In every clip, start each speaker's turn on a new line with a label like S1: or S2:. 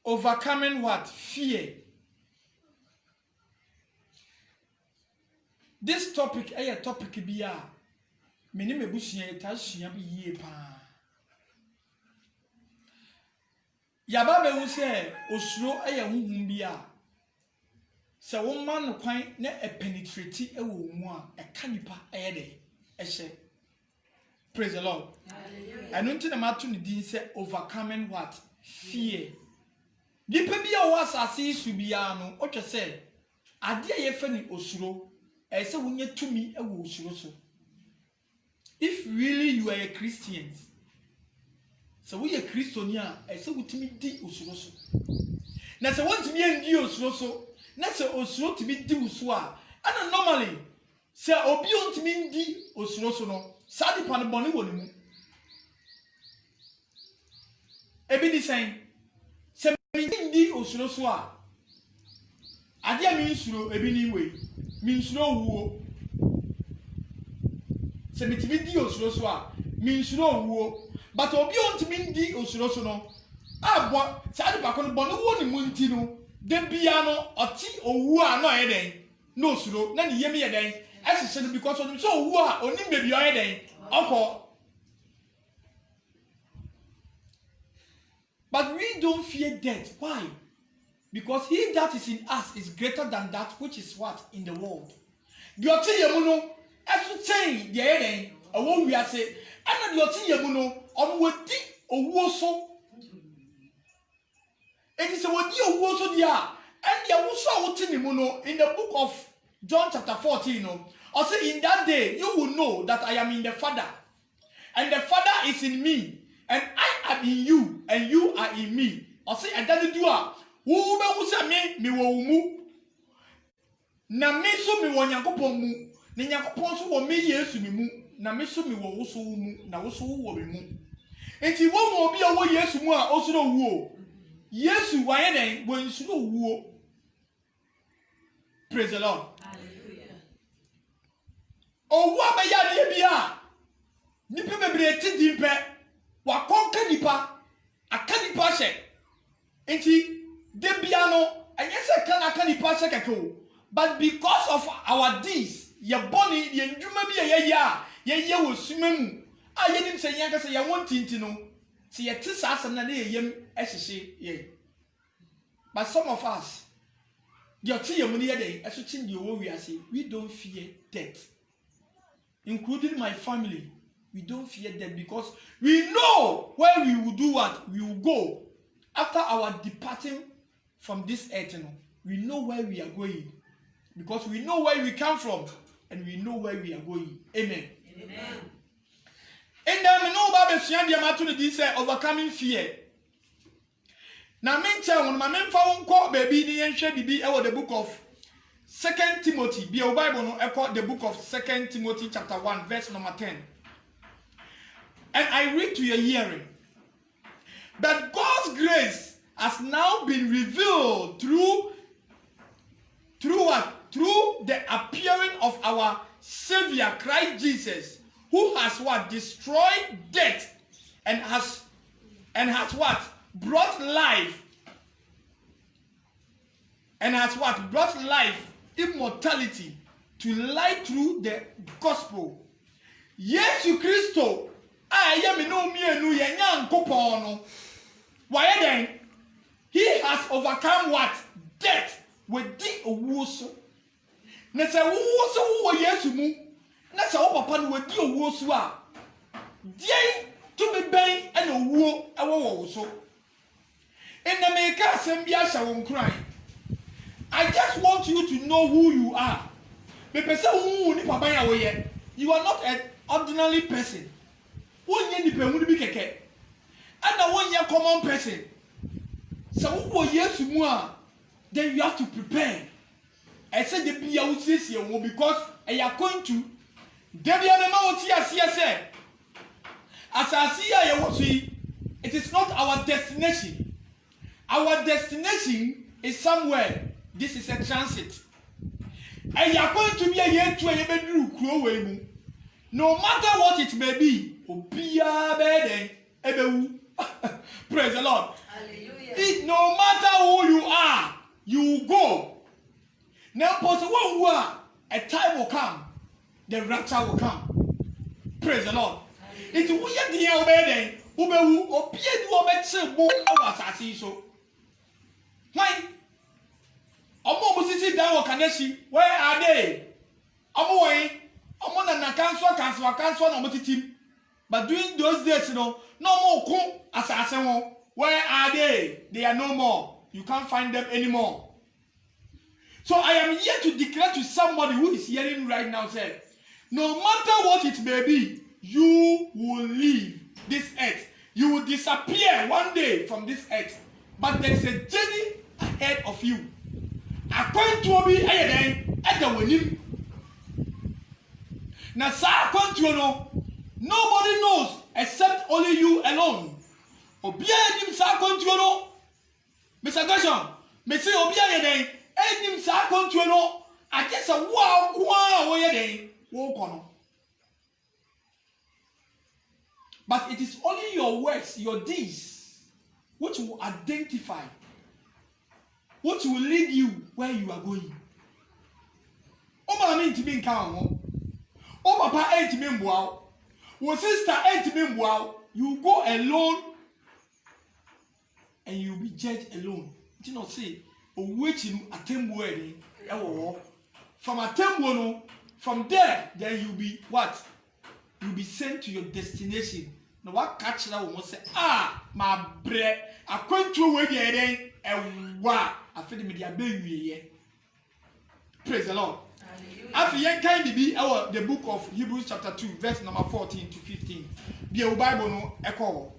S1: Overcoming what? Fear. This topic is a topic biya. Many me bushye tashiya bi ye pa. Yaba be wu se osuro eye huhum biya. Se wo man no kwan na e penetrate e wo mu a e ka nipa eye de e hye. Praise the Lord. Hallelujah. I don't think the matter ni say overcoming what? Fear. Nipa biya wo asase su biya no o twa se ade ye fa ni osuro e se wo nye tumi e wo osuro so. If really you are a Christian, so we are Christiania, e se wo tumi di osuro so. Na se won tumi ndi osuro so, na se osuro tumi di uso a, ana normally se obi on tumi ndi osuro so no, sa di pan boni woni mu. Ebi di sen se mi ndi osuro so a, ade a mi nsuro ebi ni we, mi nsuro wuo. Se mi timi di osuro so a, mi nsuro wuo. But obi on timi ndi osuro so no, abo sa di pa ko no boni wo ni mu nti no, de bia no oti owu a no ye den, no osuro, na ni yemi ye den. Essentially because of so owu a oni bebi o ye den, okọ. But we don't fear death. Why? Because he that is in us is greater than that which is what? In the world. The oti yemu no, esu chain the eden, owo wi ase, ana the oti yemu no, omo wodi owo so. It is a wodi owo so dia, and the owo so woti ni mu no in the book of John chapter 14 no. Or say in that day you will know that I am in the Father, and the Father is in me, and I am in you, and you are in me. Or say and that do a wo be wusa me wo mu. Na me so me wo Nyankopon mu, na Nyankopon so wo me Yesu me mu, na me so me wo wo so mu, na wo so wo me mu. Enti wo mo obi a wo Yesu mu a osuro wuo. Yesu wa ye den wo nsuro wuo. Praise the Lord. Owu abeya de bia nipa bebre ti dimpe wa konka nipa aka nipa hye enti de bia no enye se kan aka nipa hye keke but because of our deeds ye boni ye ndwuma bi ye wo suma mu a ye nim se ye ka se ye won tinti no se ye ti sa asem na ye yem ehyehe ye but some of us the ti ye mu ne ye dey eso chi ndi owo wi ase we don't fear death. Including my family, we don't fear death because we know where we will do what we will go after our departing from this earth. You know, we know where we are going because we know where we come from and we know where we are going. Amen. Amen. And then we know about the opportunity say overcoming fear. Now, me tell you, my main phone call baby the share bibi the book of 2 Timothy, be a Bible no echo the book of 2 Timothy chapter 1 verse number 10. And I read to your hearing that God's grace has now been revealed through what? Through the appearing of our Savior Christ Jesus, who has what? Destroyed death and has what? Brought life. And has what? Brought life, immortality to light through the gospel. Yesu Christo, ayemi no mienu ye Nyankopon no. Why then? He has overcome what? Death with the owuso. Na se owuso wo Yesu mu, na se wo papa no wadi owuso a. Die to be ben and owuo ewo wo so. In the make asem bia hye won kran. I just want you to know who you are. You are not an ordinary person. And one common person. So then you have to prepare. I said the be because I are going to as I see, it is not our destination. Our destination is somewhere. This is a transit. And you are going to be a year to a bedroom. No matter what it may be, praise the Lord. No matter who you are, you will go. Now, a time will come, the rapture will come. Praise the Lord. It's weird the obey Ubewu obey do obey bo our so. Why? Omo musisi down Kaneshi, where are they? Omo way, omo na cancel no mutitim. But during those days, no more kun assassin. Where are they? They are no more. You can't find them anymore. So I am here to declare to somebody who is hearing right now, say, no matter what it may be, you will leave this earth. You will disappear one day from this earth. But there is a journey ahead of you. According to me, now, nobody knows except only you alone. Mr. Gershon, Mr. Obia, Edim sa kontuo I guess a wow kwa wo ye den wo kono. But it is only your works, your deeds, which will identify, which will lead you where you are going. O ma me ntimi nka ho. O papa ntimi mboa. Wo sister ntimi mboa. You go alone and you will be judged alone. Did you not see? Waiting atembuere from atembuo no, from there then you'll be what? You'll be sent to your destination. Now what catch that woman say, my bread, I went through where you are and wow, I feel the media baby. Praise the Lord. After you can be the book of Hebrews chapter 2, verse number 14 to 15. Be a Bible no echo.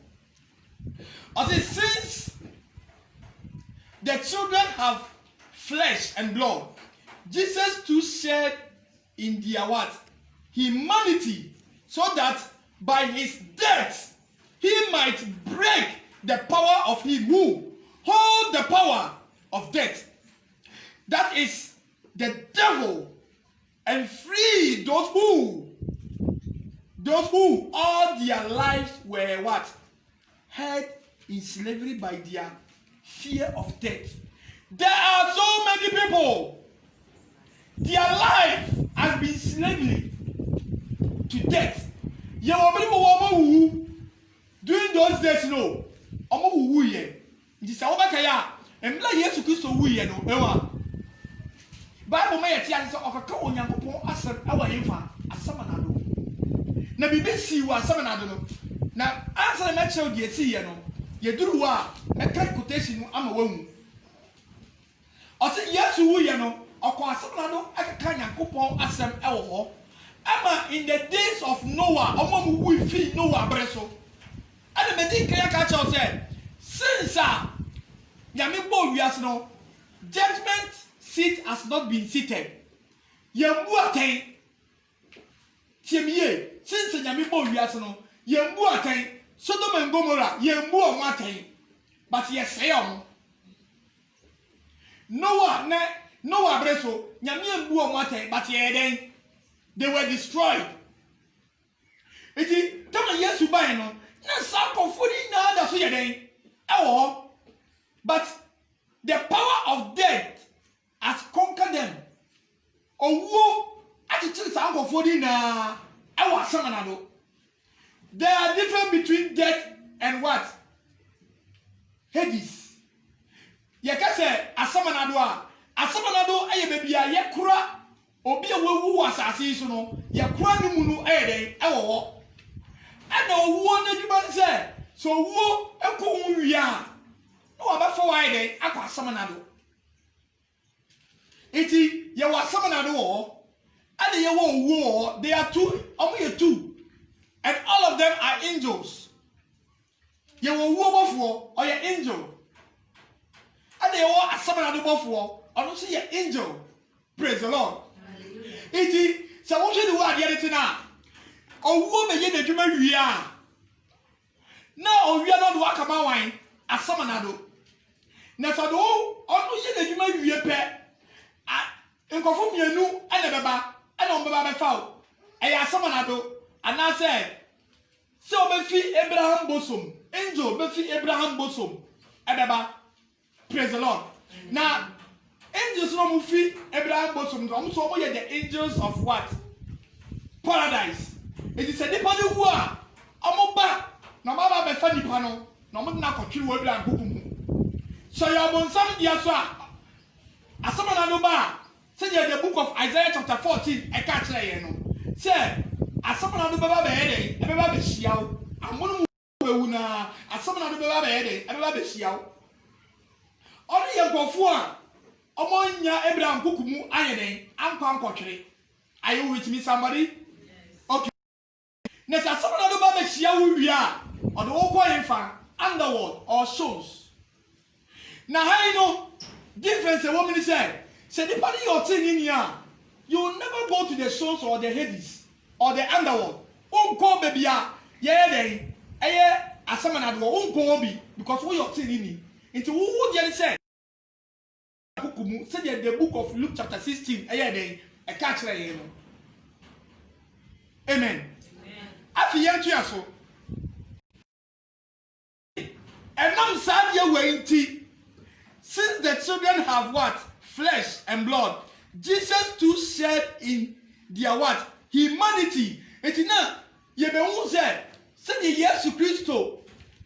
S1: I say since the children have flesh and blood, Jesus too shared in their what? Humanity, so that by his death he might break the power of him who hold the power of death, that is the devil, and free those who all their lives were what? Held in slavery by their fear of death. There are so many people, their life has been slavery to death. There were people who during those days, no, who ye. It is our kaya, and like yes, Christo who ye no, ewa. Bible may tell us of a cow young people as our infant, as someone I do. Now, BBC was someone I don't know. Now, answer the natural, you see, you know. You do what? A quotation, I'm a woman. I said, yes, you know, or Quasamano, I can't coupon as some elbow. Ama in the days of Noah, among we feed Noah Bresso. And the medical catcher said, since Yamibo, yes, no, judgment seat has not been seated. Yamuate Timie, since Yamibo, yes, no, Yamuate. Sodom and Gomorrah, ye more matin, but yes, say Noah Bresso, Yamian Bua Mate, but ye then they were destroyed. It is tell me yes, you buy no, not some of food in other so ye but the power of death has conquered them. Oh, I think some of food in our Samanado. There are difference between death and what? Hades. You can say asamanado aye baby ye kura obi awu asase so no ye kura ni mu no ede ewo ana owu na djuma say so owu eko hu wi no abafo why dey akwa asamanado iti ye wa asamanado wo and ye wo owu they are two two. And all of them are angels. You will walk for or your angel. And they all are someone at the for or don't see your angel. Praise the Lord. It is so what you do at the other now. Oh, woman, you did we are. No, we are not walk about wine as someone at do. Now, so all you did we are pet. And conform you knew and the baba and on baba foul. And you are someone at do. And I said, so Befi Abraham Bosom, angel Befi Abraham Bosom, ebeba. Praise the Lord. Now, angels no mufi Abraham bosom no so mo the angels of what? Paradise. It is a nipa ne wu a omoba na baba be fa nipa no na mo na kotwe wo Abraham kukumu. So your bonsam dia so a asama na no ba say the book of Isaiah chapter 14 e ka kire ye no. Say asama na no baba be ye dey e baba be hia wo. Amono wu na asama na no baba be ye dey e baba be hia wo. Ori ye gofo a omonya Abraham kukumu ayeden ankwa nkotwere. Are you with me somebody? Yes. Okay. Nesa asama no baba be hia wo wi a o de wo kọ infa underworld or shows. Now how you know difference a woman said the party you're saying in here, you will never go to the shows or the Hades or the underworld. Won't go baby yeah then asaman won't go be because what you're saying in into who just said the book of Luke chapter 16 then a catch amen. Amen. Afi yantu yaso enam sad ye wenti. Since the children have what? Flesh and blood. Jesus too shared in their what? Humanity. And now, you be said, say Jesus Christ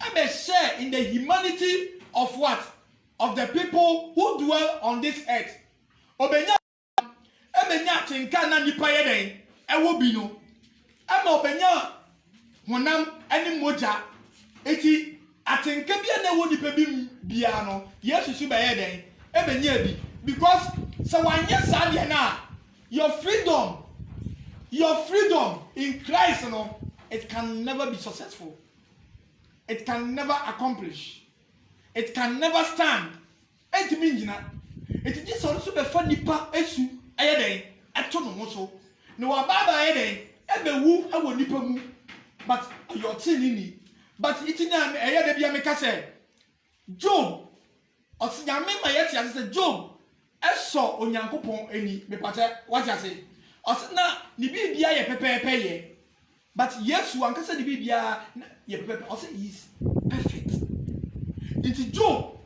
S1: I share in the humanity of what? Of the people who dwell on this earth. Obenya tinka na nipa ye den ewo bi no. Ama obenya honam ani moja eti atenka bia na wo nipa bi bia no yesu su be ye den ebenya bi because so wanye sadia na your freedom in Christ no it can never be successful, it can never accomplish, it can never stand. It means na it just also be fa nipa esu eye den eto no ho so no wa baba ye den ebewu ewo nipa mu but your tinini. But it's in a area de bia say Job osinyame ma yeti ase say Job eso onyankopon eni me pate what you say osina ni bibia ye pepepe ye but Yesu ankasa ni bibia ye pepepe osi is perfect. It's Job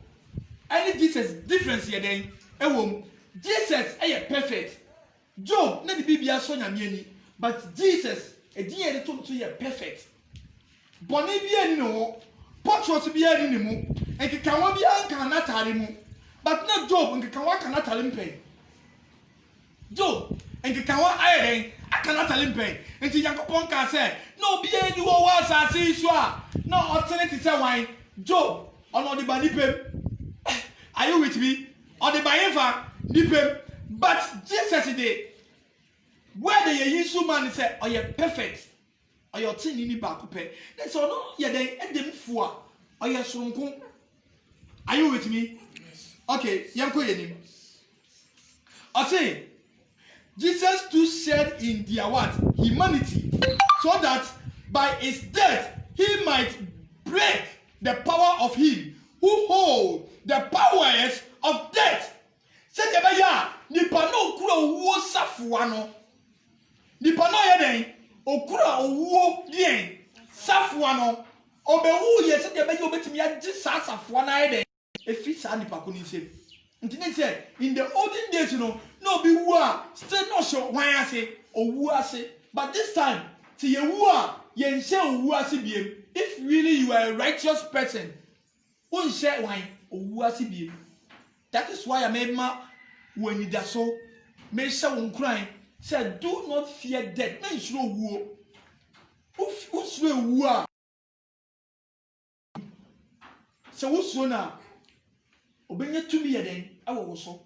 S1: any Jesus difference ye den ewom Jesus perfect. Job na ni bibia so nyame eni but Jesus edin ye to ye perfect. Boni bia ni no portrait bia ni mu enkeka wa bia kan na tare mu but na Job enkeka wa kan na tare mpen. Job enkeka wa ayeden aka na tare mpen enti Yakobon ka say no bia ni wo wa asase so a no alternative say wan Job ono de bani pem. Are you with me? Or the bayefa ni pem but Jesus dey where the Yesu man say oh you perfect. Or your tin ni ba coupe. Then so no ye den edem fu a or your sonko. Are you with me? Yes. Okay, yanko yenim. I say Jesus too shared in their what? Humanity, so that by his death he might break the power of him who hold the powers of death. Say ya nipa no kura wo safuwa no. Nipa no ye den okura owo dien safuwa no obewu ye se de be obetimi agi safuwa na ye den efi sa nipa ko ni se ntini se in the olden days no be wu a still not sure why I say owu ase but this time ti ye wu a ye nse owu ase biem if really you are a righteous person won share why owu ase biem. That is why I made ma when you so me sha won kran said, do not fear death. Men should know who's war. So who's na obenya to me then I was so.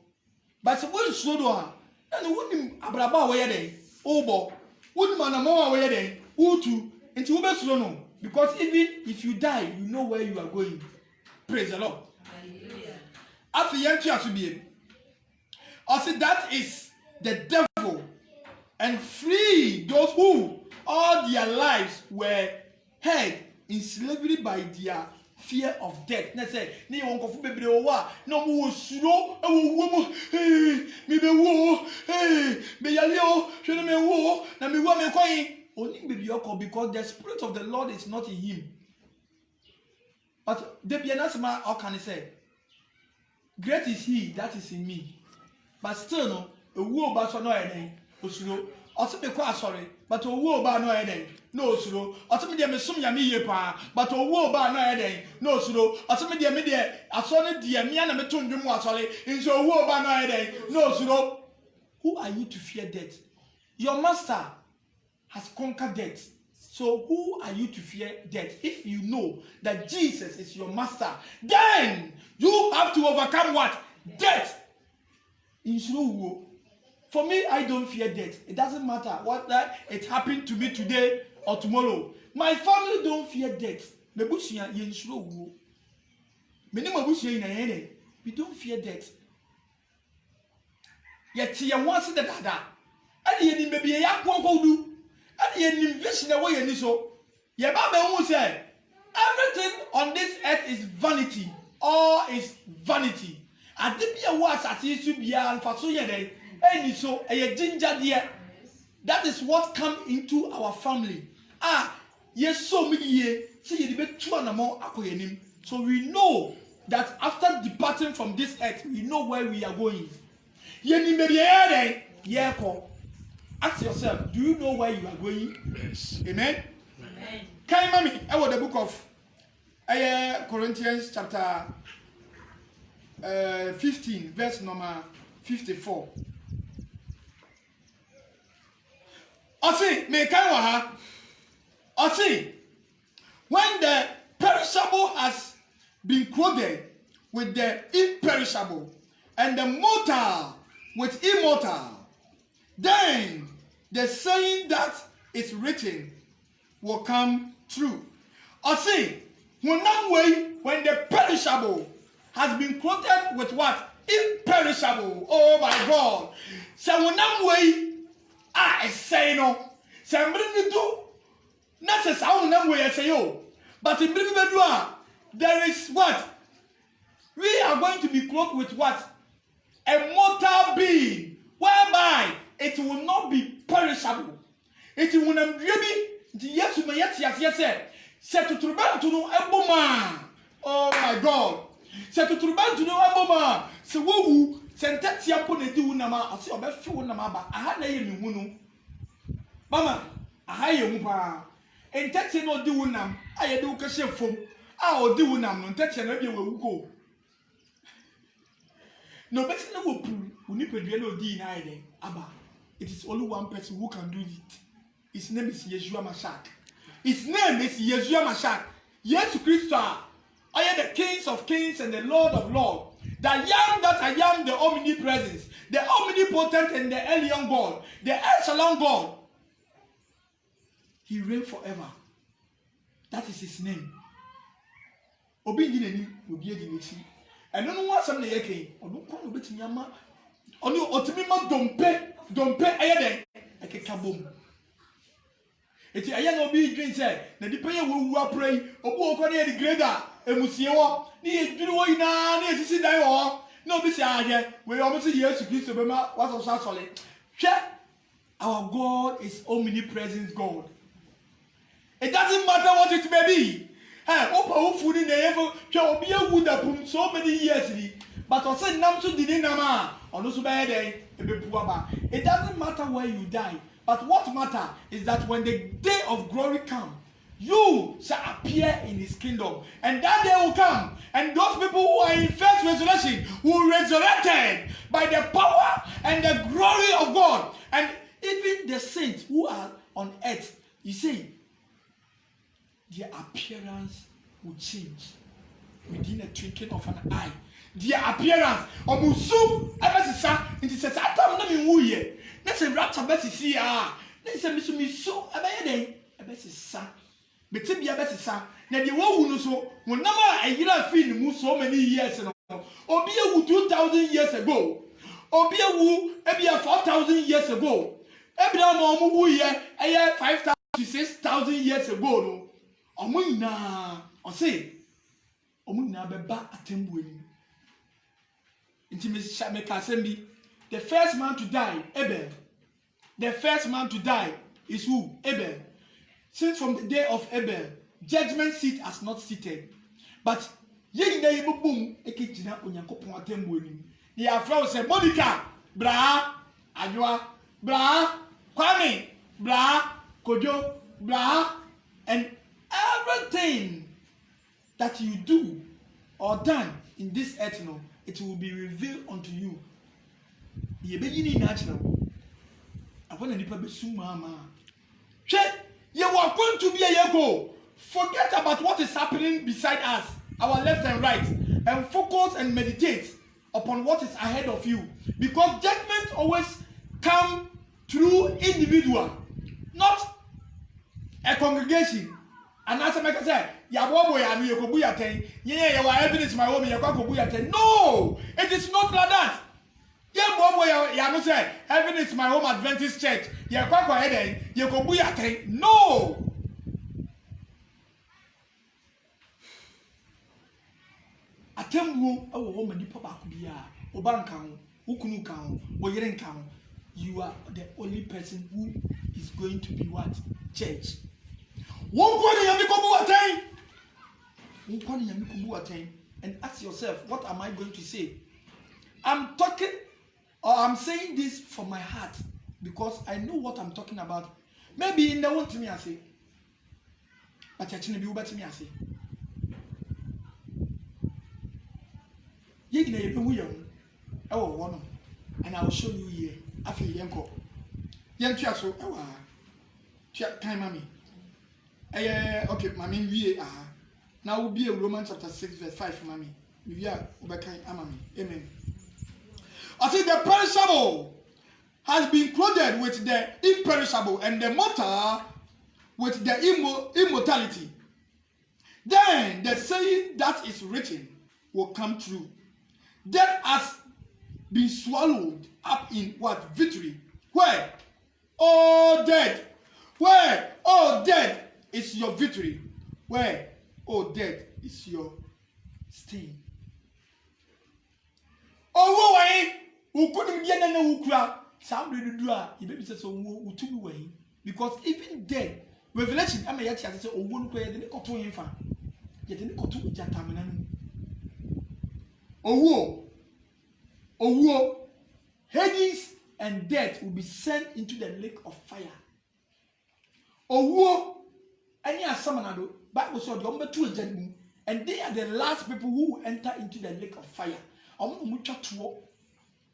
S1: But so what is so and wouldn't abraba way then obo wouldn't manamo way then who to into Uber no because even if you die you know where you are going. Praise the Lord. Hallelujah. After yantu asubie I said that is the devil and free those who all their lives were held in slavery by their fear of death. Let's say, "Ne won't go for baby owa. No more slow. Oh, me be wo. Hey, me yalio. Should me wo. Na me wo me coin. Only baby yoko because the spirit of the Lord is not in him. But the Bianasma, how can I say? Great is he that is in me. But still, no, a woe but no any, Oslo. Also, be quite sorry, but a woe by no any, no slow. Also, me dear, some yammy pa, but a woe by no any, no slow. Also, me dear, I saw it, dear, me and a metun drum was solid, in so woe by no any, no slow. Who are you to fear death? Your master has conquered death. So who are you to fear death? If you know that Jesus is your master, then you have to overcome what? Death. For me, I don't fear death. It doesn't matter what it happened to me today or tomorrow. My family don't fear death. We don't fear death. Yet you want to that. And you may be a young do. And you invest away in this. Your Bible will say everything on this earth is vanity. All is vanity. And the be a was at least to be an fasoya and so a ginger dear. That is what come into our family. Yes, so many years. See you debate 2 and more akoyenim. So we know that after departing from this earth, we know where we are going. Yeni maybe yeah. Ask yourself, do you know where you are going?
S2: Yes.
S1: Amen. Amen. Can you mommy? I want the book of Corinthians chapter 15, verse number 54. Me when the perishable has been clothed with the imperishable, and the mortal with immortal, then the saying that is written will come true. When the perishable has been clothed with what? Imperishable. Oh my God. So when I say no. So I'm bringing you not as I say yo. But in there is what? We are going to be clothed with what? A mortal being, whereby it will not be perishable. It will not be yes. Set to turban to no eboma. Oh my God. Set to turban to no eboma. So woo sentence yapone di unama. I say obefi unama ba. Aha na ye mihunu. Mama, aha ye mupa. Entete no di unam. Aye di ukashe fom. O di unam no entete na bi we wuko. No, but no will prove no D in Iden. Abba. It is only one person who can do it. His name is Yeshua Mashak. His name is Yeshua Mashak. Yes, Christ. I am the Kings of Kings and the Lord of Lords. The young that I am, the omnipresence, the omnipotent and the alien God, the excellent God. He reigns forever. That is his name. Obinjineni obiedinesi. And no one some yake or no one bit yama on you otimima don't pay ayade like a kaboom. It's a young obi drink said, the depaya will pray or walk on the grader, a museo, near Junoina, near to sit down. No, Miss Aja, we almost a year to Christ Obama was of solid. Check our God is omnipresent God. It doesn't matter what it may be. Opa food in the ever shall be a wood upon so many years. But I said, Namsu didn't nama on those bad day. It doesn't matter where you die, but what matter is that when the day of glory comes, you shall appear in his kingdom, and that day will come, and those people who are in first resurrection will resurrected by the power and the glory of God, and even the saints who are on earth. You see, their appearance will change within a twinkling of an eye. Their appearance, omusu, ebesisa, inti se atam na mi wuye. Na se rapture besisi a, na se misu, ebeye ebesisa. Beti bia besisa. Na de wo wu no so, wonam a ayira fi ni mu so many years no. Obi ewu 2000 years ago. Obi ewu ebia 4000 years ago. Ebia ma omu wuye eye 5000 to 6000 years ago no. Omuna ose omuna beba atembu eni intimacy make assembly. The first man to die, Abel. The first man to die is who? Abel. Since from the day of Abel, judgment seat has not seated. but ye na ye bum ekegyina onyankopon atembu anim the afro say Monica bra adwa bra kwame bra kojo bra and everything that you do or done in this earth, no, it will be revealed unto you. Ye beginning natural. I want to be mama. You are going to be a yeko. Forget about what is happening beside us, our left and right, and focus and meditate upon what is ahead of you. Because judgment always comes through individual, not a congregation. And as I say, evidence my home. No, it is not like that. Evidence my home Adventist church. No. Atemwo awo home nipa ba ko bia obanka ho ukunu ka ho oyere nka ho you are the only person who is going to be what? Church. And ask yourself, what am I going to say? I'm talking or I'm saying this from my heart because I know what I'm talking about. Maybe in the one to me I say, but actually be over to me I say. And I will show you here. I feel yanko. Yantia so time mommy. Okay, mommy, we now will be a Romans chapter 6, verse 5, mommy. We are Ubekai Amami. Amen. I say the perishable has been clothed with the imperishable, and the mortal with the immortality. Then the saying that is written will come true. Death has been swallowed up in what? Victory. Where? Oh, death. Where? Oh, death is your victory. Where? Oh, death is your sting. Oh, why? Who couldn't get any ukra? Somebody do a baby says, oh, to be way. Because even death, Revelation, I may yet say, oh, one way, the cotton infant. Yet in the cotton jataman. Oh, Hades and death will be sent into the lake of fire. Oh, any asamanado, Bible said the number 2 gentlemen, and they are the last people who will enter into the lake of fire.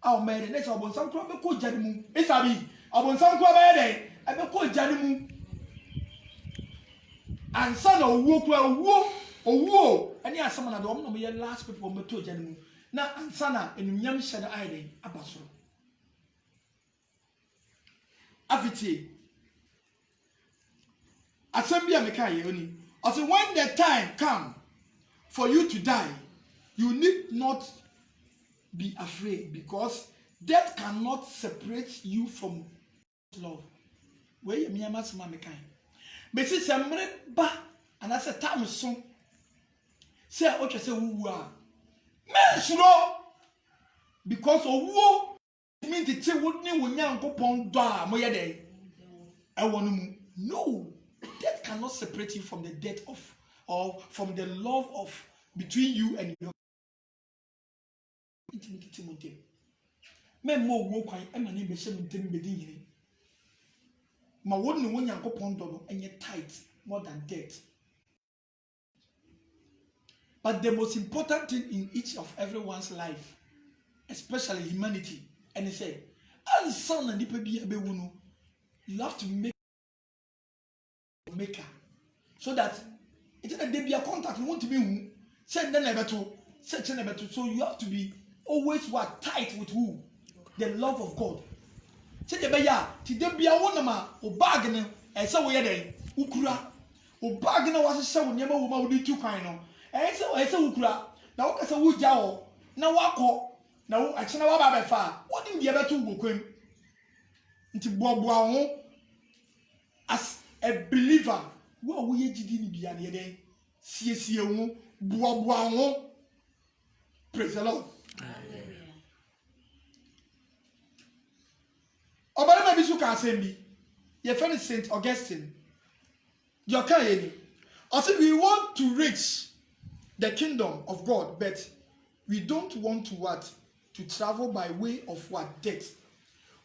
S1: Our married next upon some crop, a cool gentleman. It's a be upon some crop a day, and a cool gentleman. And son of whoa, any asamanado, no be the last people number 2 gentlemen. Now, Ansana and Yam Shada Ide, Abaso. Afiti Assembly America, also when the time comes for you to die, you need not be afraid because death cannot separate you from love. Where you mean, Master America? But it's a ba and that's a time soon. Say, okay, say who are. Because of who mean to say what name will young upon da moya day. I want to no, death cannot separate you from the death of or from the love of between you and your intimate. Men more walk and my name is Bedini. My one no young upon dodo and yet tight more than death. But the most important thing in each of everyone's life, especially humanity, and he said, as son and you have to make a maker so that it is a be a contact. You want to be send them never to such a never to. So you have to be always what tight with who? The love of God. Say the beya, today be a wonama, or bargain, and so we are there. Ukura, or bargain was a show, never woman would be too kind. I say ukura. Now what is a wood jaw? Now wako. Now I say now about far. What did you ever to work into Bob as a believer? What we did be an day? See Bob. Praise the Lord. Obama Bisuka Assembly. Your friend is Saint Augustine. Your kind. I said we want to reach the kingdom of God, but we don't want to what? To travel by way of what? Death.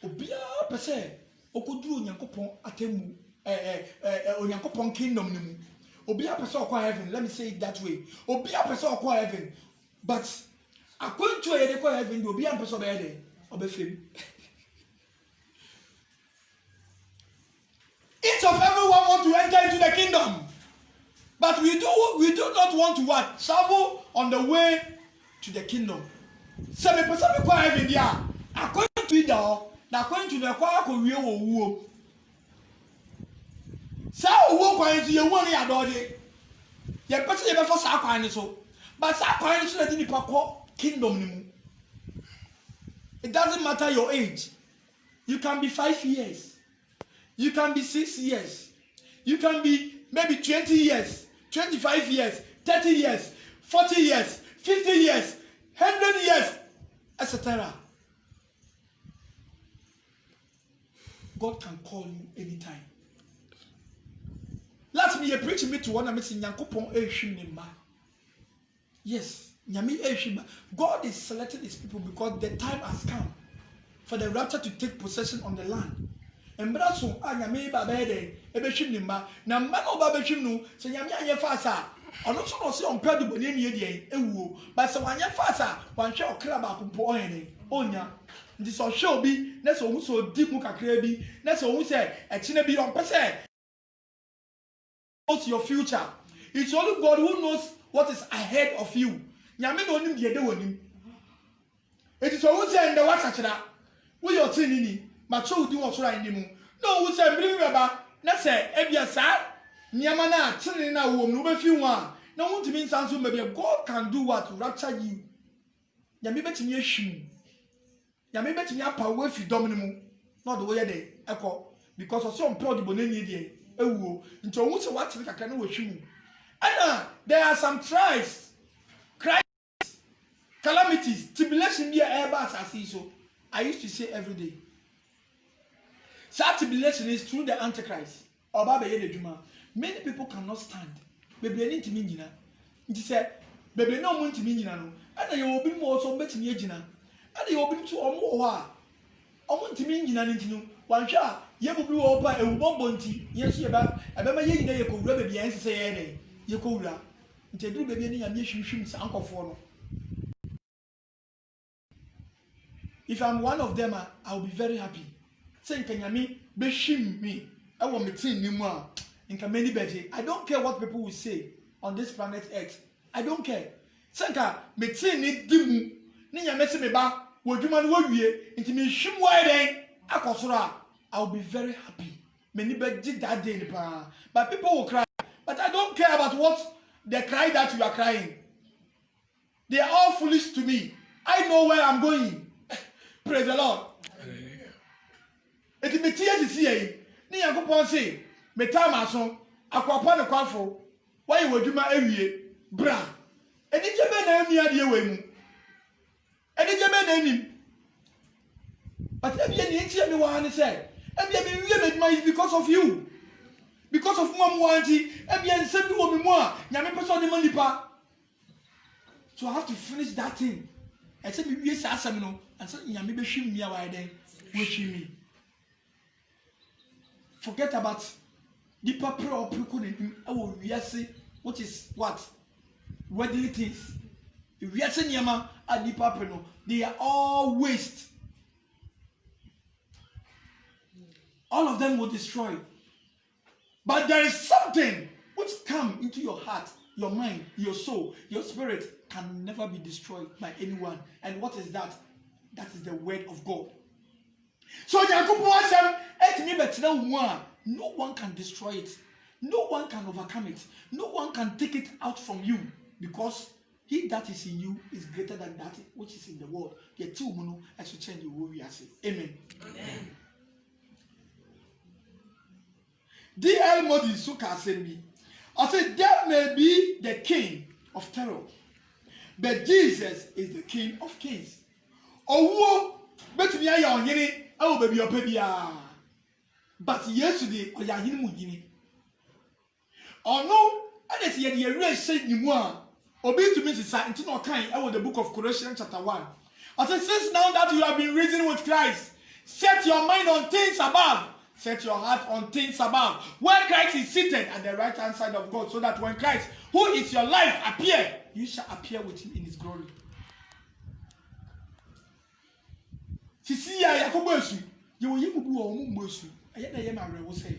S1: Obia pese okoduru onyankopon atemu onyankopon kingdom nimu. Obia pese okwa heaven, let me say it that way. Obia pese okwa heaven, but according to yede kwa heaven, obia pese obeyede obefem. Each of everyone want to enter into the kingdom. But we do not want to what? Travel on the way to the kingdom. So me person me kwa heaven dia. According to it na according to the kwa ko wie wo wuo. Sa wo kwa nti ye won ya dode. Ye person ye be for sa kwa ni so. But sa kwa ni so na di nipa ko kingdom ni mu. It doesn't matter your age. You can be 5 years. You can be 6 years. You can be maybe 20 years, 25 years, 30 years, 40 years, 50 years, 100 years, etc. God can call you anytime. Last me, you preach me to one of me Nyankopon ehwim ne mba. Yes, nyame ehwim. God is selecting his people because the time has come for the rapture to take possession on the land. Embra so anyame ba be de ebehwim ne mba. Na mba no ba behwim no, se nyame anye fasa. Ono so no se onpa de boni anie de ewuo. But se wanye fasa, wanhwe okra ba kompo ohene. Onya. Ndi so hwe obi, na se ohu so di mu kakra bi, na se ohu se ekine bi on pese knows your future. It's only God who knows what is ahead of you. Nyame no nim de wonim. It is always in the water chira. We your tin ni, ma cho udi wo so ran ni mu. No wo say bring baba, na say ebia sa nyama na tin na wo mu be fi ho a. Na wo ntimi nsanso maybe God can do what to rapture you. Nyame betimi ahwim. Nyame betimi apa wo fi dom ni mu. No the way dey ekọ because of some proud bonani dey. Ewo nti ohun se what kakra na wahwimu. And there are some trials, crises, calamities, tribulation be ever as so. I used to say every day. Such tribulation is through the Antichrist. Many people cannot stand. Baby, I need to mean you. It said, baby, no one to mean you. And you will be more so better me. And you will be to a more. I want to mean you. One shot, you will be open a wobbonty. Yes, you about a baby, you could rub the answer say, you could. Until do baby, and you should uncle for. If I'm one of them, I'll be very happy. Saying, can you mean, beshim me? I want me to no more. In many better. I don't care what people will say on this planet Earth. I don't care. Sanka, me ni dimu. Ni ya mesi me ba. Wojuma no wie. Inti me shim wa den. Akosora. I'll be very happy. Many did that day. But people will cry. But I don't care about what they cry that you are crying. They are all foolish to me. I know where I'm going. Praise the Lord. It me tie sisi yi. Ni Yakobon say, me time aso, akwapa ne kwafo. Why you adwuma awie? Bra. Edi jebe na ami ade we mu. Edi jebe na anim. But ebia ni ntia me wa ne say, ebia me wie me adwuma is because of you. Because of mom wanti, ebia nsem bi wo me mu a, nyame pese ode manipa. So I have to finish that thing. I said me wie sa asem no, and say nyame be hwim mi a why den, wo hwim mi. Forget about the paper or which is what? Worldly things. If we are saying Yama and the paper, they are all waste. All of them will destroy. But there is something which comes into your heart, your mind, your soul, your spirit can never be destroyed by anyone. And what is that? That is the word of God. So no one can destroy it. No one can overcome it. No one can take it out from you because he that is in you is greater than that which is in the world. Amen. D.L. Modi Suka said me. I said there may be the king of terror, but Jesus is the king of kings. Oh, but me oh baby your baby but yesterday or yahini mu yini oh no and it's yet you really say ni mu Obi to me is into no kind. I was the book of Colossians chapter 1. I said, since now that you have been risen with Christ, set your mind on things above. Set your heart on things above, where Christ is seated at the right hand side of God, so that when Christ, who is your life, appear, you shall appear with him in his glory. Sisi ya Yakobo esu, ye wo yemubu o mu mbo esu. Eye na ye ma rewo say.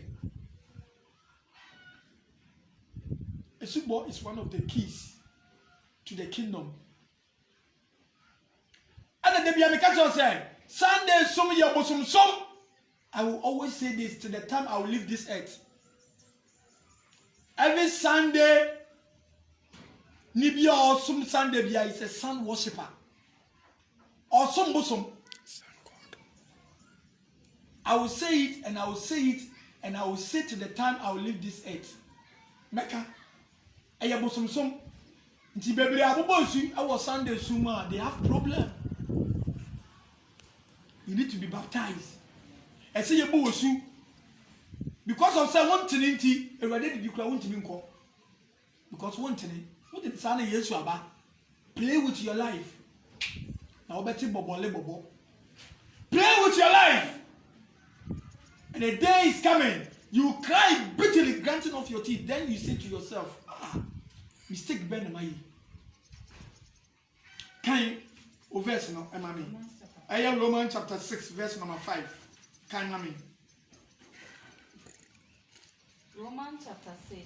S1: Esubo is one of the keys to the kingdom. And the bia me catch us say, Sunday some ye bosum some. I will always say this till the time I will leave this earth. Every Sunday, Nibia or some Sunday bia is a sun worshipper. Or some bosom. I will say it and I will say it and I will say till the time I will leave this earth. Mecca. Aya bosom some. Nti baby abobosu our Sunday suma they have problem. You need to be baptized. I say you bosu because of say one tinti everybody did kura won't nko because one tin what did say na Yesu aba play with your life na obeti bobole bobo play with your life and a day is coming you cry bitterly granting off your teeth then you say to yourself mistake ben my can o verse no e ma me aya Romans chapter 6 verse number 5. Can you mean?
S2: Romans chapter 6,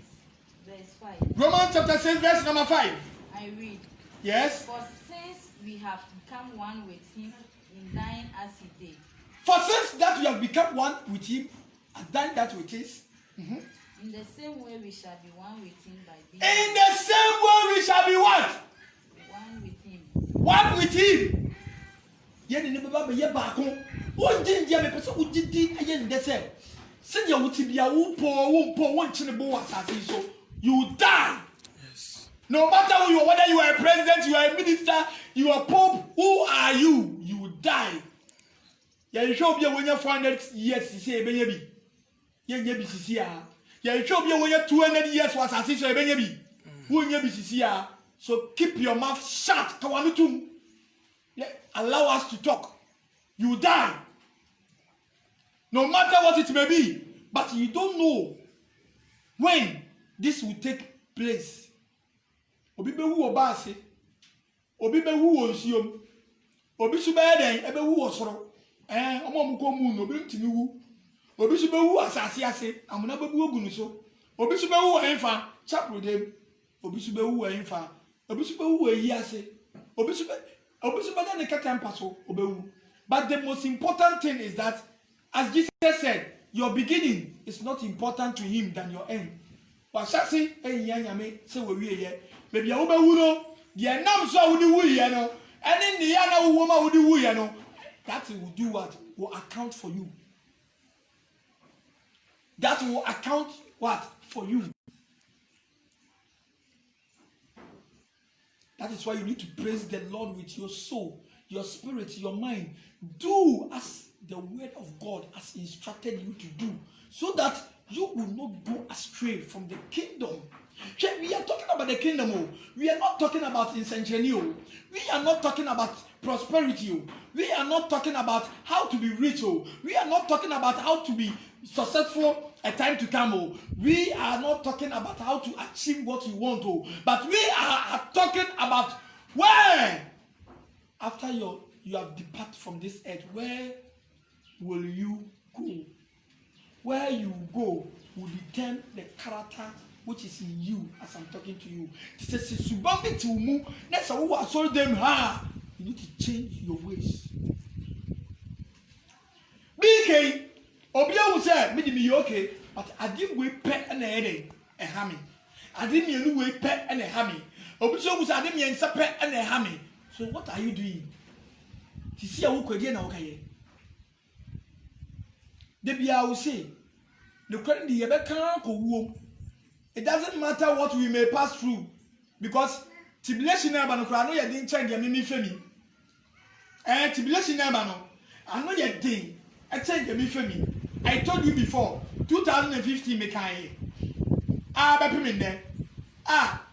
S2: verse 5.
S1: Romans chapter 6, verse number 5.
S2: I read.
S1: Yes.
S2: For since we have become one with him in dying as he did.
S1: For since that we have become one with him and done that with his.
S2: In the same way we shall be one with him by being.
S1: In the same way we shall be what?
S2: One with him.
S1: One with him. Yeni ne baba ye baako won jinjia me pese ugidi aye ndese se dia wutibia wo po won chine bo wasase so you die. Yes. No matter who you are, whether you are a president, you are a minister, you are pope, who are you? You die. Ya show bia wonya 400 years sisi ebenye bi. Ye nya bi sisi a. Ya show bia wonya 200 years wasase so ebenye bi. Wonya bi sisi a. So keep your mouth shut. Kawanutum. Allow us to talk. You die. No matter what it may be. But you don't know when this will take place. Obi be wu obase. Obi be wu onsiom. Obi su be den ebe wu osoro. Omo mu ko mu no obi ntimi wu. Obi su be wu asase ase. Amuna be bu ogunu so. Obi su be wu enfa chapro dem. Obi su be wu enfa. Obi su be wu eyi ase. Obi su be but the most important thing is that, as Jesus said, your beginning is not important to him than your end. Maybe that will do what? Will account for you. That will account what? For you. That is why you need to praise the Lord with your soul, your spirit, your mind. Do as the word of God has instructed you to do, so that you will not go astray from the kingdom. We are talking about the kingdom. We are not talking about insanity. We are not talking about prosperity. We are not talking about how to be rich. We are not talking about how to be successful a time to come. We are not talking about how to achieve what you want. But we are talking about where, after you have departed from this earth, where will you go? Where you go will determine the character which is in you as I'm talking to you. You need to change your ways. BK, Obia will say, me okay, but I didn't wait pet and a hammy. I didn't wait pet and a hammy. Obia was I didn't pet and a hammy. So what are you doing? To see a wook again, okay? Debia will say, the credit the Yabeka womb. It doesn't matter what we may pass through, because tribulation never no I know you didn't change your mimi femi. Tribulation never no. I know you did. I change your mimi femi. I told you before, 2015 me can baby me there.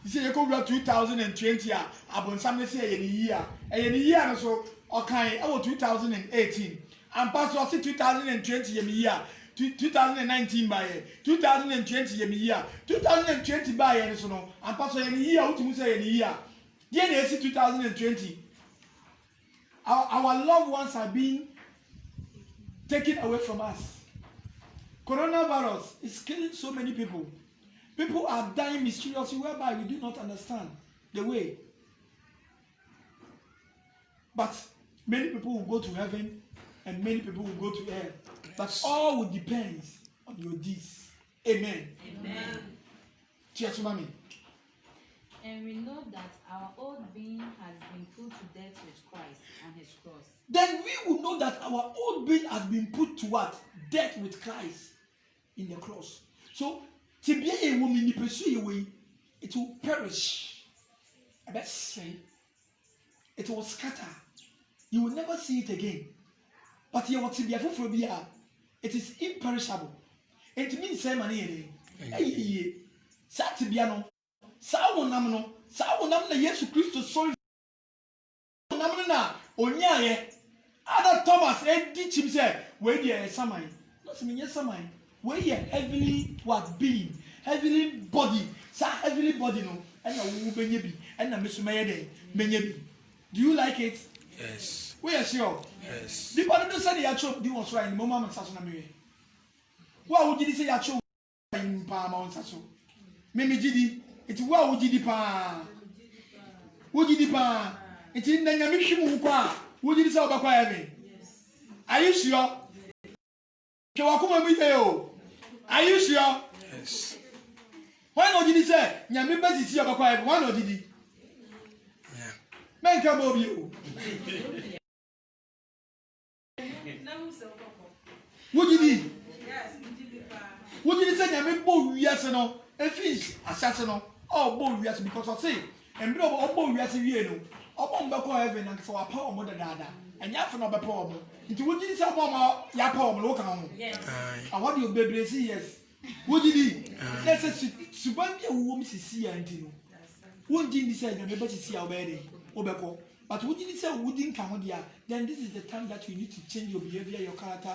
S1: You say you go 2020 abon some say a year. A year so okay, about 2018. And pastor say 2020 year. 2019 by 2020 year. 2020 by so no. And pastor year what you say year. Then they say 2020. Our loved ones are being taken away from us. Coronavirus is killing so many people. People are dying mysteriously whereby we do not understand the way. But many people will go to heaven and many people will go to hell. But all will depend on your deeds. Amen.
S2: Amen.
S1: Cheers, mommy.
S2: And we know that our old being has been put to death with Christ and his cross.
S1: Then we will know that our old being has been put to what? Death with Christ in the cross. So, to be a woman, it will perish. I bet say it will scatter. You will never see it again. But you want to be a phobia. It is imperishable. It means same money. Hey, Satibiano, Sawonamno, Sawonam Jesus Christ, sorry. Namna, Onyaye, other Thomas, teach him say, where ye samai. Not me, yes, samai. Where ye heavenly what being, heavenly body, sa heavenly body no, and a woman and a Miss Mayday, Menyabi. Do you like it?
S3: Yes.
S1: We are sure.
S3: Yes.
S1: The part don't say your chop, do was right in Mama Sasonami. What would you say your chop in Palma Sasso? Mimi Gidi, it's what would you pa? Would you pa? It's in the Yamishimuka. Would you say about heaven? Are you sure? Kawakuma Mitheo. Are you sure?
S3: Yes.
S1: Why not did he say? Yamibas is here about heaven. Why not did he?
S3: Yeah.
S1: Man, come over you. What did he? What did he say? Yamibo, yes, no. A fish, assassin, oh, boy, yes, because I say, and blow up, boy, yes, you know. Upon the heaven and for a power more than that. And Yafan of a problem. Into what did he say, Mama, Yapom, look on.
S2: Yes.
S1: I want your baby, see, yes. What did he? Let's say, Subambia woman to see Antino. What did he say? And able to see our baby, Obeko. But what did he say? Wouldn't come on, then this is the time that you need to change your behavior, your character.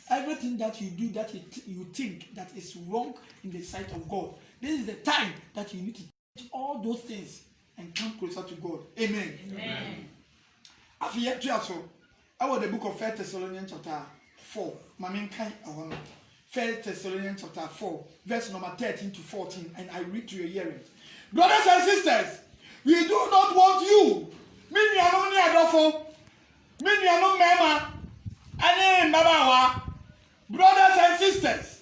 S1: Everything that you do that you think that is wrong in the sight of God. This is the time that you need to change all those things and come closer to God. Amen.
S2: Amen.
S1: After yet, also, I was the book of 1 Thessalonians chapter 4. Maminkai, I want 1 Thessalonians chapter 4, verse number 13 to 14, and I read to your hearing. Brothers and sisters, we do not want you. Mini anoni adofo, mini anom mema, ane mabawa. Brothers and sisters,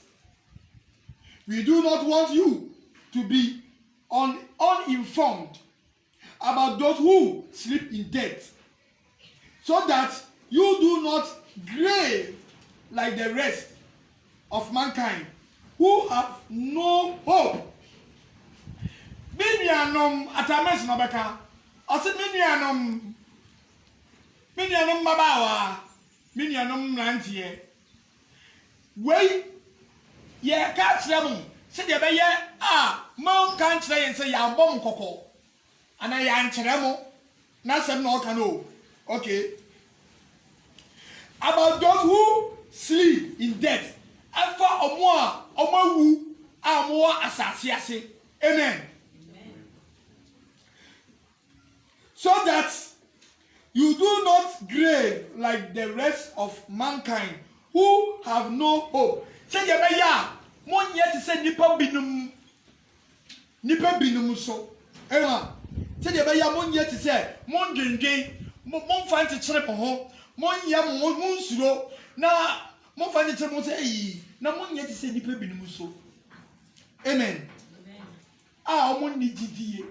S1: we do not want you to be uninformed about those who sleep in death, so that you do not grave like the rest of mankind who have no hope. Minianom atames mabeka, ose minianom mabawa, minianom nantie. Wey ye ka kyerɛ mo se de be ye mo kan kyerɛ yen se ya bom kokɔ ana ya nkyerɛ mo na sɛm na ɔka no. Okay, about those who sleep in death, afa omo wu asase ase. Amen. So that you do not grave like the rest of mankind who have no hope. Say the beya, mon yet say nipa binum so. Ema. Say the beya mon yet say mon dwendwen, mon fan to kyere mo ho, mon yam mon suro na mon fan to kyere mo say yi, na mon yet say nipa binum so. Amen. Omo ni didie.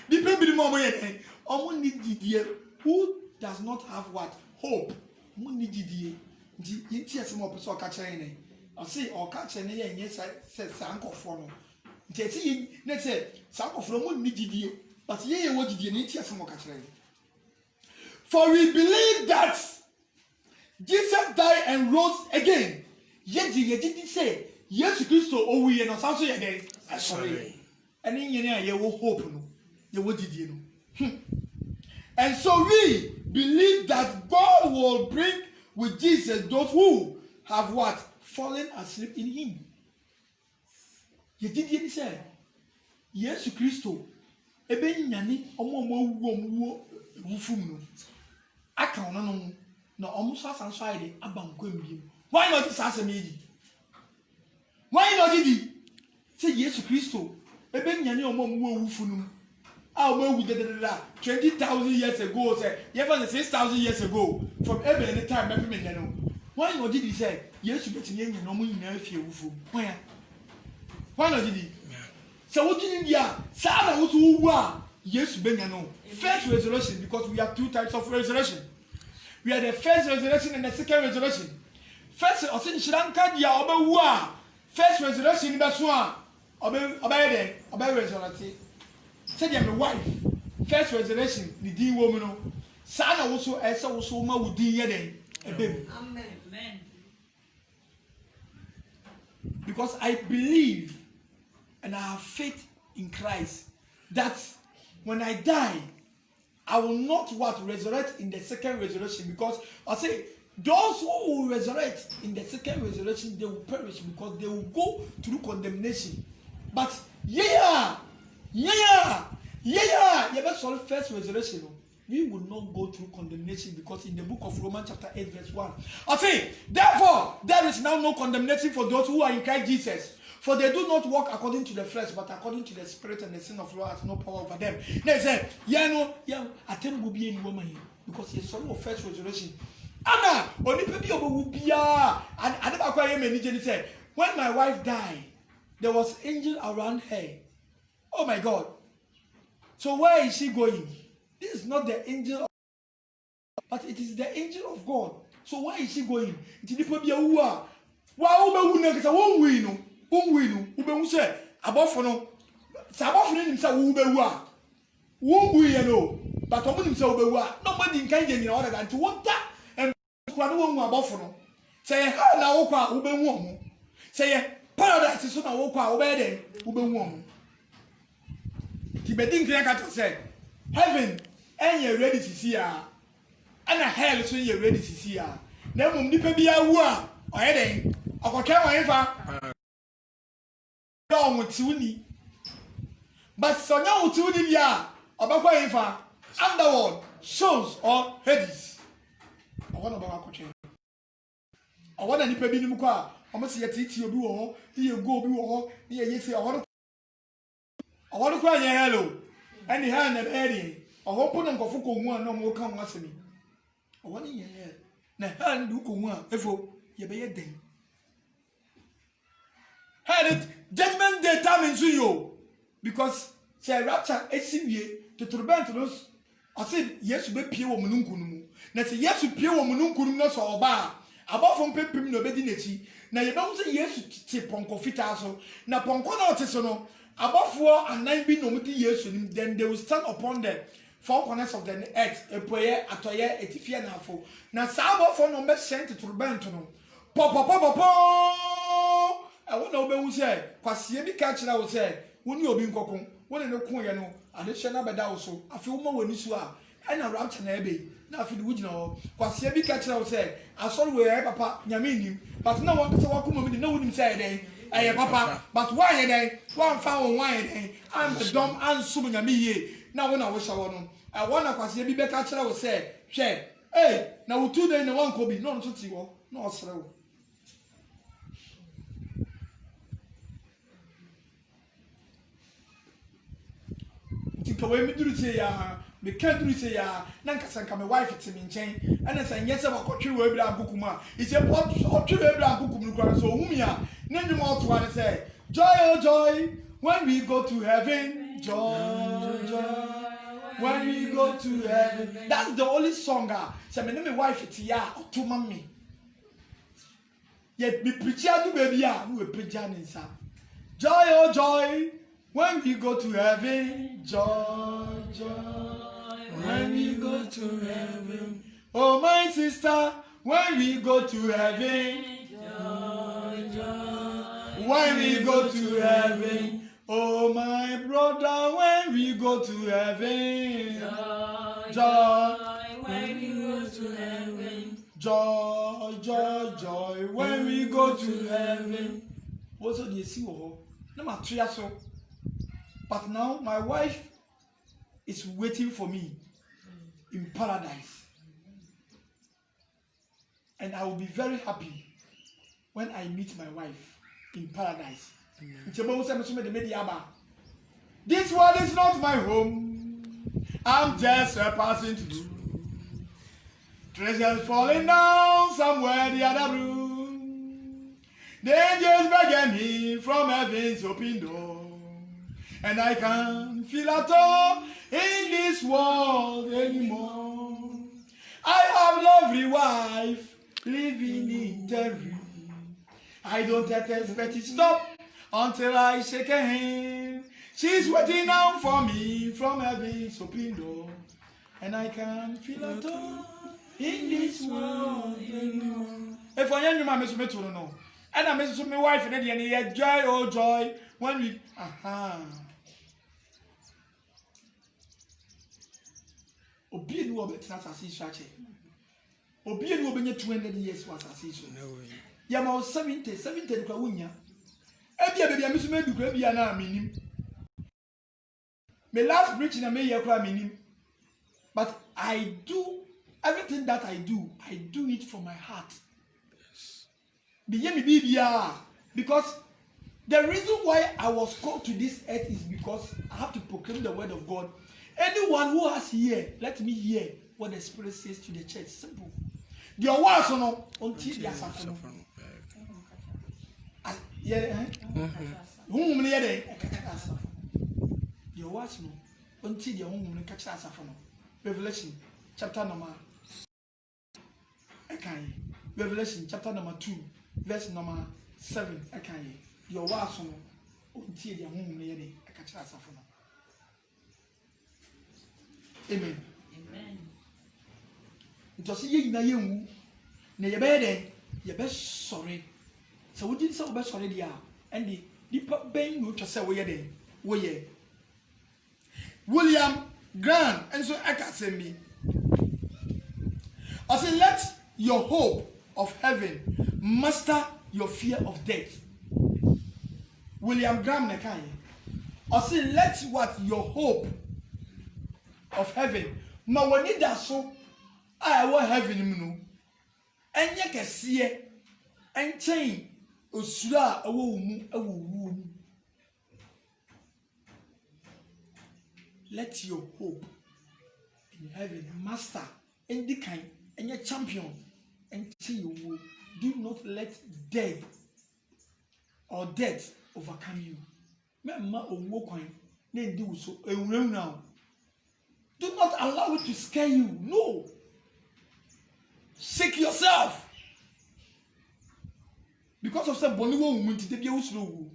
S1: Nipa binum omo ye, omo ni didie. Who does not have what? Hope. Omo ni didie. Nti yinti mo person ka kyerɛ ne o say o ka kyerɛ ne ye nye say sankofo no nti eti ne say sankofo mo ni didie but ye wo didie ne yinti mo ka kyerɛ. For we believe that Jesus died and rose again. Ye did say Jesus Christ owu ye no sanso ye den. Sorry. Any you will hope no. You will did you know. And so we believe that God will bring with Jesus those who have what? Fallen asleep in him. You did you say? Yes, Christo. Ebe nyani omo wufum no. Aka ono no na omo so asanso ayde abankwa mbiem. Why not this asemi? Why not did say yes Christo? Ebe nyani omo wufu no. Ah, we did 20,000 years ago, say, even 6,000 years ago, from every time, why not did he say, yes, you get in no more in a few? Why not did he? So, what did he? Sarah was who were, yes, Benano. First resurrection, because we have two types of resurrection. We have the first resurrection and the second resurrection. First, I think Shranka, ya oba first resurrection, that's one. Obey resurrection. Said my wife, first resurrection, the D woman, Sana also, as also, ma would be yet. Amen. Because I believe and I have faith in Christ that when I die, I will not resurrect in the second resurrection, because I say those who will resurrect in the second resurrection, they will perish because they will go through condemnation. But you solve first resurrection. We will not go through condemnation, because in the book of Romans chapter 8 verse 1, I say, therefore, there is now no condemnation for those who are in Christ Jesus. For they do not walk according to the flesh, but according to the Spirit, and the sin of law has no power over them. They say, I tell you, be any woman here, because you saw first resurrection. Anna, only people will be and I never quite many say, when my wife died, there was angel around her. Oh my God. So where is she going? This is not the angel of God, but it is the angel of God. So where is she going? It's the people who are. Wow, who say above no. Sabafo nim say wo bewu a. Wo wu ye no. But omo nim say wo bewu a. Nobody can get in order than to water and kwa no wo abofo no. Say ha na wo kwa wo bewu omo. Say paradise so na wo kwa wo be den wo bewu omo. Tibedin Kriakata said, heaven and you're ready to see her, and a hell so you're ready to see her. Never nipa be a war, or heading, or whatever. Long with Tuni. But so now with Tuni, or underworld, shows or Hades. I want about a coaching. I want any baby Muka, I must see a teacher you do, you go, you want I want to cry hello. And the hand and Eddie. I hope on go for one no more come once me. I want to hear. Now, hand do come one, if you be a day. Had it judgment day time in you. Because say rapture a similar to Turbantos. I said, yes, you be pure woman. Now, say, yes, you pure woman, no so bar. Above from Pepim no bedinity. Now, you don't say yes to Ponco Fitaso. Now, Ponco no. Above 4 and 9 be no years, then they will stand upon the four corners of the earth, a prayer, a toya, a tifia nafo. Now, Sabo for no best sent to Bentono. Papa. I won't know who said, Quasiemi catcher, I would say, when you be in Cocon, when in the Kuyano, and the Shanaba also, a few more when you are, and a route and abbey. Now, if you would know, Quasiemi catcher, I would say, I saw where Papa Yamini, but no one can walk with no one say. Hey, Papa, but why they? One found why they? I'm the dumb and assuming a me. Now, when I wish I want to see a big catcher, I will say, share. Hey, now 2 days in one could be no to see what, no slow. Think away me do say, me can't do say, Nankasan come a wife to me chain, and I say, yes, I'm a country where I'm Bukuma. It's a pot or 2 Abraham Bukum, so whom ya. Name them all to want to say, joy, oh joy, when we go to heaven, joy, when we go to heaven. That's the only song. So my name is wife it's ya or to mommy. Yet be preacher do baby who will preach inside. Joy, oh joy, when we go to heaven, joy, when we go to heaven. Oh my sister, when we go to heaven, joy. When we go to heaven, Oh, my brother, when we go to heaven,
S2: Joy, when we go to heaven.
S1: joy, joy, joy, when we go to heaven. Also, the see no so. But now my wife is waiting for me in paradise, and I will be very happy when I meet my wife in paradise. This world is not my home. I'm just a passing through. Treasures falling down somewhere the other room. The angels begging me from heaven's open door. And I can't feel at all in this world anymore. I have lovely wife living in the room. I don't expect to stop until I shake her hand. She's waiting now for me from heaven's open door. And I can't feel at all in this world anymore. If I am my miss me to know. And I miss my wife and the joy, oh joy, when we Obi enu obetna asase swache. Obi enu obenye 200 years was asase.
S3: No way.
S1: Ya ma 70 kwa wunya. Ebia bebi amisu medu kwa bia na minim. My last preach na me ye kwa minim. But I do everything that I do it from my heart. Yes. Because the reason why I was called to this earth is because I have to proclaim the word of God. Anyone who has ear, let me hear what the Spirit says to the church. Simple. The words no until they are suffering. Yeah. Who many are they? The words no until the home catch us suffering. Revelation chapter number. Revelation chapter number 2, verse number 7. Your words no until the home catch us suffering. Amen.
S2: Amen.
S1: Ntosi ye na ye wu na ye be den ye be sorry. So we did so be sorry dia and the nipa ben no to say we ye den we ye. William Graham and so aka say me. I say let your hope of heaven master your fear of death. William Graham na kai. I say let what your hope of heaven ma woni da so I wa heaven mu no enye kese enchen osura awo mu awo. Let your hope in heaven master any kind enye champion until you do not let death overcome you. Memma owo kwan na ndi wo so ewurawura. Do not allow it to scare you. No. Shake yourself. Because of some boniwo woman to be usro.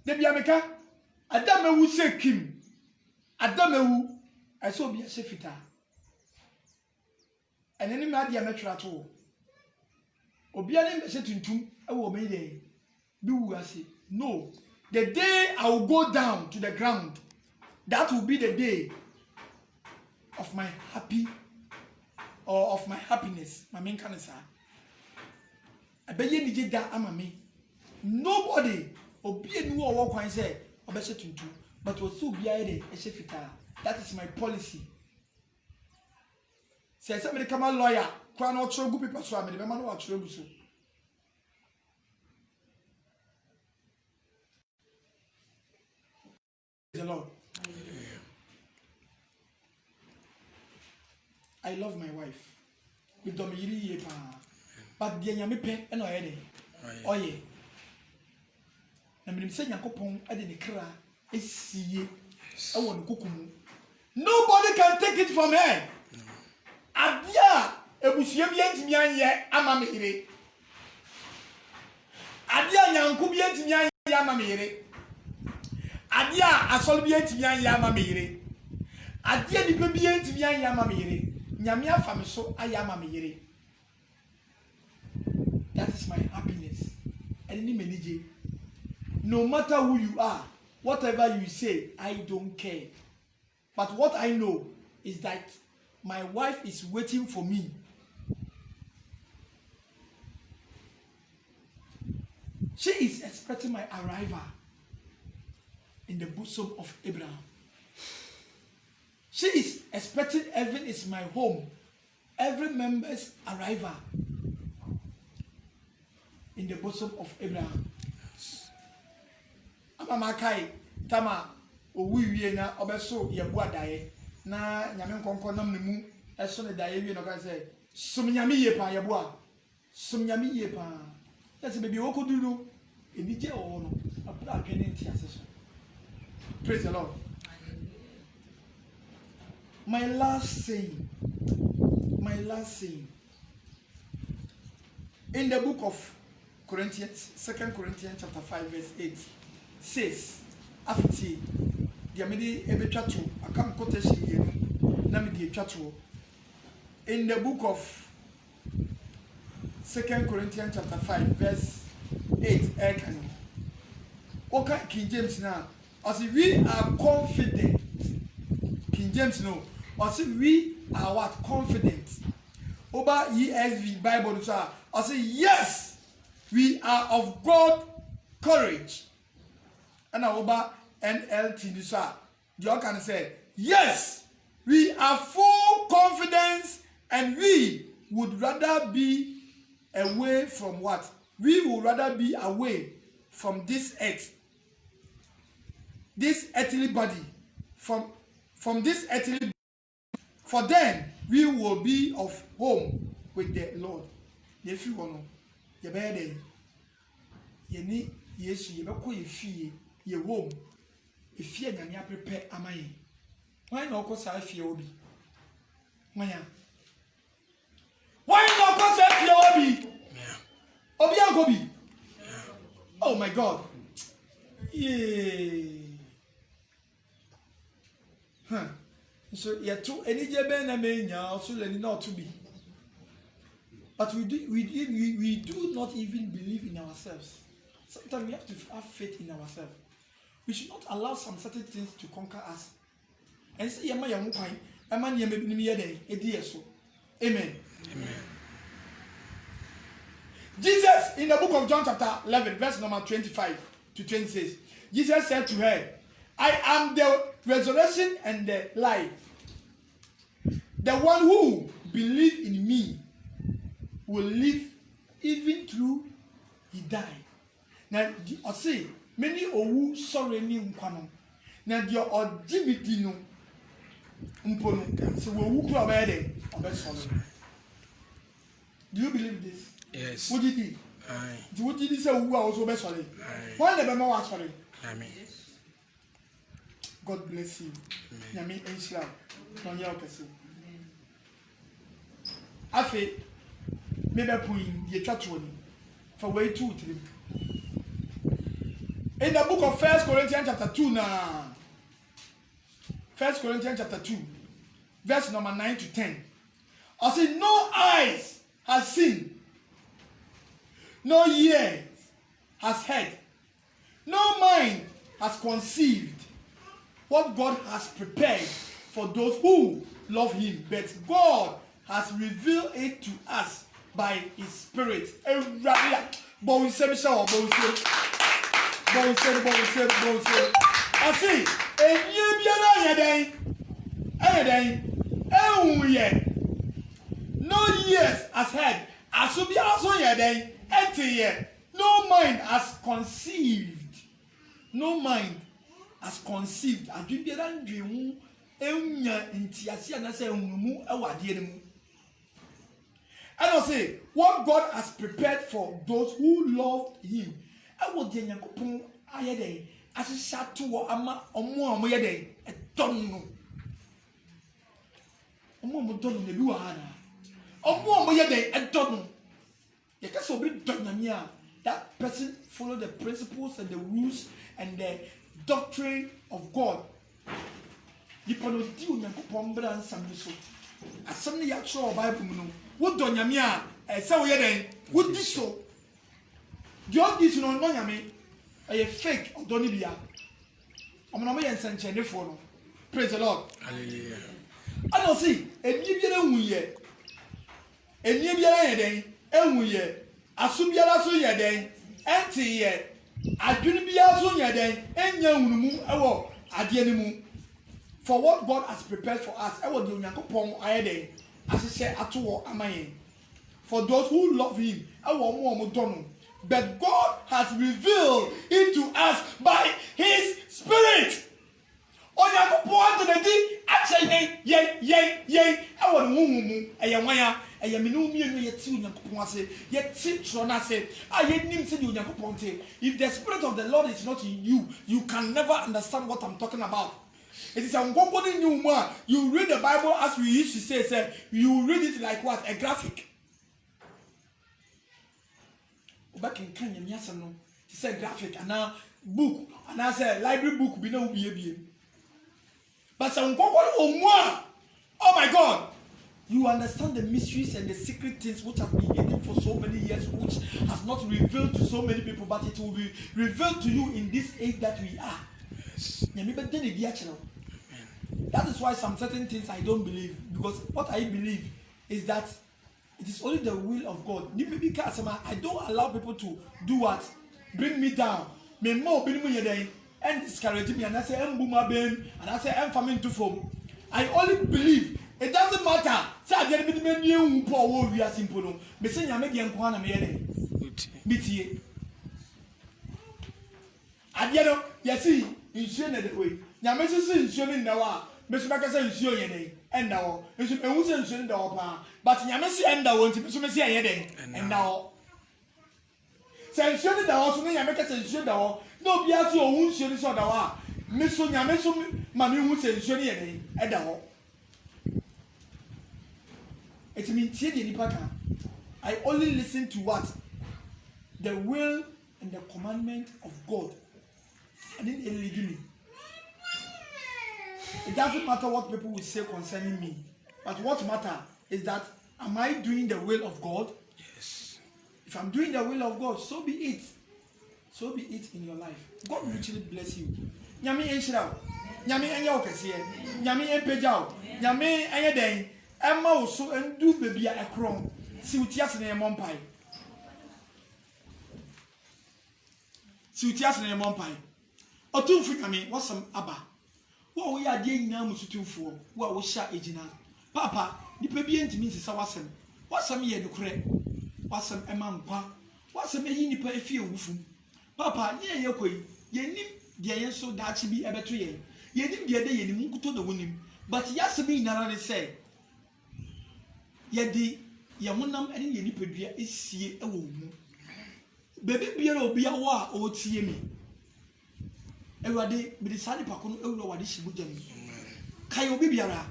S1: Debi ameka adamewu shake him. Adamewu I saw be a shefita. And any madi ametra to. Obi ani me se tuntum e wo me dey. Bi wu ase. No. The day I will go down to the ground, that will be the day of my happiness. My main cancer. I bet you did that ama me. Nobody obi enu owo kwan say obese tuntu, but we so be a shefita. That is my policy. Say somebody come a lawyer, kwa no choro gu people so am the man no choro gu so. The Lord. I love my wife. With domiri pa. But the nyame pe e no ye dey. Oye. Na minim se Yakopon ade ne kra esie e won kokumu. Nobody can take it from her. Adia ebusuye bi antimi anye ama me ire. Adia nyanku bi antimi anye ama me ire. Adia asol bi antimi anye ama me ire. Adia nipa bi antimi anye ama me ire. Nyame afa me so aya ama me ire. That is my happiness. And ni menije. no matter who you are, whatever you say, I don't care. But what I know is that my wife is waiting for me. She is expecting my arrival in the bosom of Abraham. She is expecting heaven is my home. Every member's arrival in the bosom of Abraham. Amamakai tama owiwie na obeso yebu adaye na nyame nkonko nam ne mu eso ne daye wie no ka say sum nyame ye pa yebu a sum nyame ye pa that's baby wokoduru ebi je o no apra adwene nti aseso. Praise the Lord. My last saying in the book of Corinthians, 2 Corinthians chapter 5 verse 8 says, after the amidi ebetwato akam quotation yenu na me die twato in the book of 2 Corinthians chapter 5 verse 8 ekano oka King James now as we are confident. King James no as we are what confident. Over ESV Bible so I say yes, we are of God courage. And over NLT so you can say yes, we are full confidence and we would rather be away from what? We would rather be away from this earth. This earthly body from this earthly body. For then we will be of home with the Lord. If you want to, you better you need yes, you better call your fee, your home. If you are prepare, am I? Why not cause I feel obi? Why not cause I feel obi? Obi agobi. Oh my God. Yeah. Huh. So yeah, to any jebe na menya also learning not to be. But we do not even believe in ourselves. Sometimes we have to have faith in ourselves. We should not allow some certain things to conquer us. And say yama yamu kwai, aman yeme bini yede ediyeso. Amen.
S3: Amen.
S1: Jesus in the book of John chapter 11 verse number 25 to 26. Jesus said to her, I am the resurrection and the life. The one who believes in me will live even through he die. Now, I say many owu sorry ni nkwano. Now, the odimiti no mpono. So we will go away there. Do you believe this?
S3: Yes.
S1: What did he? What did he say? Who was also best sorry? Why the mama was sorry?
S3: Amen.
S1: God bless you. Yami Inshallah. Non ya okese. Afi maybe point the church one for way 2 3. In the book of 1 Corinthians chapter 2 now. 1 Corinthians chapter 2 verse number 9 to 10. I say no eyes has seen, no ears has heard, no mind has conceived what God has prepared for those who love him, but God has revealed it to us by his spirit. I see no ears has heard, no mind has conceived. No mind has conceived. And I say what God has prepared for those who love him. I will tell you, I shall to ama omo yede etonno. Omo tonno ne bi wa na. Omo yede etonno. You can so be done. That person follow the principles and the rules and the doctrine of God. You cannot do Yankopon brand some so. As something you show Bible no. What do Yamia? Say we then. What this so? The all this no Yami. ɛyɛ fake ɔdɔ ni bia ɔmo na ɔmo yɛ nsɛnkyɛnnefoɔ no praise the Lord
S3: Hallelujah.
S1: ana ɔsi enie biara ehu yɛ enie biara yɛ dɛn ehu yɛ aso biara so yɛ dɛn ɛnti yɛ adwene biara so yɛ dɛn enya hunumu ɛwɔ adeɛ no mu for what God has prepared for us ɛwɔ deɛ onyankopɔn ayɛ dɛn ahyehyɛ ato wɔ ama yɛn for those who love him ɛwɔ ɔmo dɔ no but God has revealed it to us by his spirit onyankopɔn adi na di akyɛ yɛn ɛwɔ ne huhu mu ɛyɛ nwanya ɛyɛ mene mmienu yɛte onyankopɔn ase yɛte twerɛ no ase a yɛnim sɛ deɛ onyankopɔn te if the spirit of the Lord is not in you you can never understand what I'm talking about. It is a ngongoni new man. You read the Bible as we used to say, you read it like what? A graphic. Back in Kenya, yes or no? It's a graphic and now book and I say library book be no be. But some ngongoni more. Oh my God! You understand the mysteries and the secret things which have been hidden for so many years, which has not revealed to so many people, but it will be revealed to you in this age that we are. Yes. That is why some certain things I don't believe, because what I believe is that it is only the will of God. I don't allow people to do what? Bring me down. And discourage me, and I say, and I say, I'm coming to form. I only believe. It doesn't matter. Say I get me new poor we are simple. Me say you make young kwana me BTA. Adiano, yesi, insured the way. Nyame say insured na wa. Me so make say insured ye den. And now, me so ehun say insured da wa but nyame say end da won ti me so me say ye den. And now. Say insured da wa so me nyame say insured da wa. No bia so ohun insured so da wa. Me so nyame so ma me hu say insured ye den. E da wa. It means I only listen to what? The will and the commandment of God. I didn't leave me. It doesn't matter what people will say concerning me. But what matters is that am I doing the will of God?
S3: Yes.
S1: If I'm doing the will of God, so be it. So be it in your life. God will richly bless you. Nyame enshira. Nyame enya okese. Nyame empeja. Nyame enye den. Emma also and do baby a crown. See what yes in a monpie. See what yes in a monpie. Or two free, I mean, what's some abba? What we are doing now, Musutu for what was shot agina. Papa, the baby ain't means is our son. What's some year the crack? What's some emampa? What's some any pay few woofu? Papa, yeah, yokoi, ye nip, dear, so that she be a better ye. Ye didn't get the enemy to the winning. But yes, me, Nara say. Yedi yamunam ene yeni pedua esie ewo mu bebe biara obi awo a o tie mi ewade bi de sadi pakono ewuro wade shibuja mi kai obi biara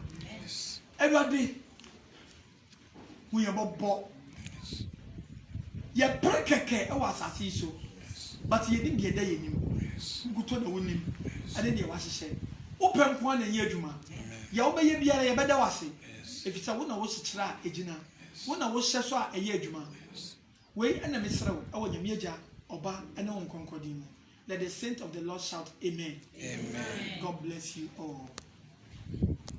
S1: ewade hu ye bobo ye prekeke ewo asase so but ye dim de da yenim guto na wonim ade de wahyehyɛ open kwa na ye adwuma ya wo be ye biara ye beda wase if it's a one was chira ejina one was so a ye adwuma we na mesrew e wo nyamieja oba ene won konkodin let the saint of the Lord shout amen. Amen. God bless you all.